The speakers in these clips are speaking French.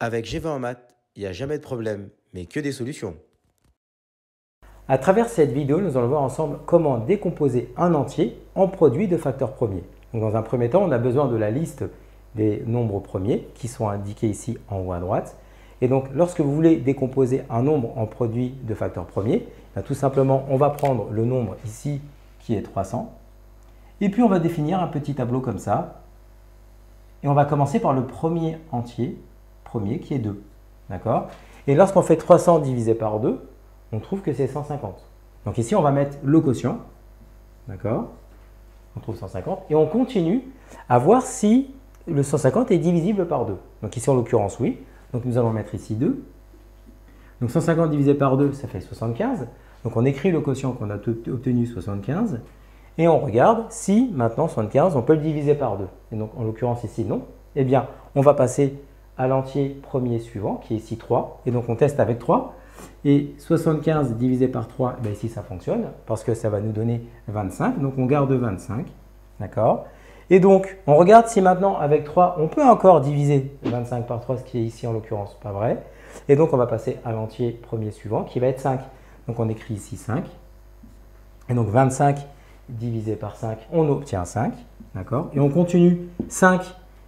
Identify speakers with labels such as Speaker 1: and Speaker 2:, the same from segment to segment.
Speaker 1: Avec G20 en maths, il n'y a jamais de problème, mais que des solutions.
Speaker 2: À travers cette vidéo, nous allons voir ensemble comment décomposer un entier en produit de facteurs premiers. Donc, dans un premier temps, on a besoin de la liste des nombres premiers qui sont indiqués ici en haut à droite. Et donc, lorsque vous voulez décomposer un nombre en produit de facteurs premiers, tout simplement, on va prendre le nombre ici qui est 300. Et puis, on va définir un petit tableau comme ça. Et on va commencer par le premier entier, premier qui est 2. D'accord? Et lorsqu'on fait 300 divisé par 2, on trouve que c'est 150. Donc ici, on va mettre le quotient. D'accord? On trouve 150. Et on continue à voir si le 150 est divisible par 2. Donc ici, en l'occurrence, oui. Donc nous allons mettre ici 2. Donc 150 divisé par 2, ça fait 75. Donc on écrit le quotient qu'on a obtenu, 75. Et on regarde si maintenant 75, on peut le diviser par 2. Et donc en l'occurrence ici, non. Eh bien, on va passer à l'entier premier suivant, qui est ici 3. Et donc on teste avec 3. Et 75 divisé par 3, ben ici ça fonctionne, parce que ça va nous donner 25. Donc on garde 25. D'accord? Et donc, on regarde si maintenant, avec 3, on peut encore diviser 25 par 3, ce qui est ici en l'occurrence pas vrai. Et donc, on va passer à l'entier premier suivant, qui va être 5. Donc, on écrit ici 5. Et donc, 25 divisé par 5, on obtient 5. D'accord? Et on continue. 5,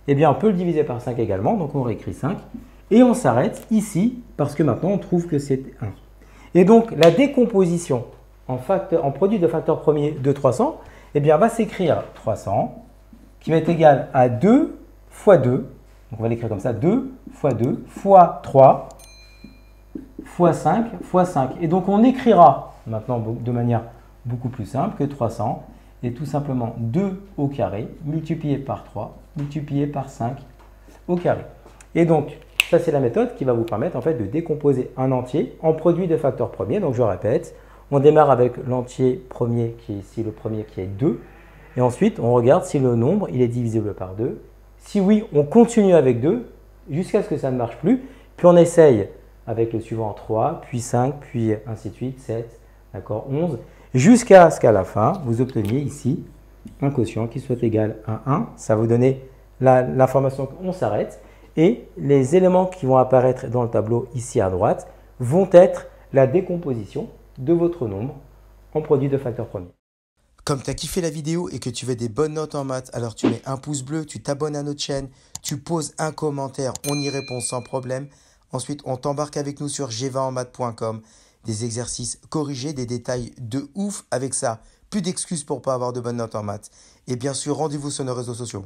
Speaker 2: eh bien, on peut le diviser par 5 également. Donc, on réécrit 5. Et on s'arrête ici, parce que maintenant, on trouve que c'est 1. Et donc, la décomposition en produit de facteurs premiers de 300, eh bien, va s'écrire 300, qui va être égal à 2 fois 2. Donc, on va l'écrire comme ça, 2 fois 2 fois 3 fois 5 fois 5. Et donc, on écrira maintenant de manière beaucoup plus simple que 300 est tout simplement 2 au carré multiplié par 3 multiplié par 5 au carré. Et donc, ça, c'est la méthode qui va vous permettre en fait de décomposer un entier en produit de facteurs premiers. Donc, je répète, on démarre avec l'entier premier qui est ici, le premier qui est 2. Et ensuite, on regarde si le nombre il est divisible par 2. Si oui, on continue avec 2 jusqu'à ce que ça ne marche plus. Puis on essaye avec le suivant 3, puis 5, puis ainsi de suite, 7, d'accord, 11, jusqu'à ce qu'à la fin, vous obteniez ici un quotient qui soit égal à 1. Ça va vous donner l'information qu'on s'arrête. Et les éléments qui vont apparaître dans le tableau ici à droite vont être la décomposition de votre nombre en produit de facteurs premiers.
Speaker 1: Comme tu as kiffé la vidéo et que tu veux des bonnes notes en maths, alors tu mets un pouce bleu, tu t'abonnes à notre chaîne, tu poses un commentaire, on y répond sans problème. Ensuite, on t'embarque avec nous sur g20enmaths.com. Des exercices corrigés, des détails de ouf avec ça. Plus d'excuses pour ne pas avoir de bonnes notes en maths. Et bien sûr, rendez-vous sur nos réseaux sociaux.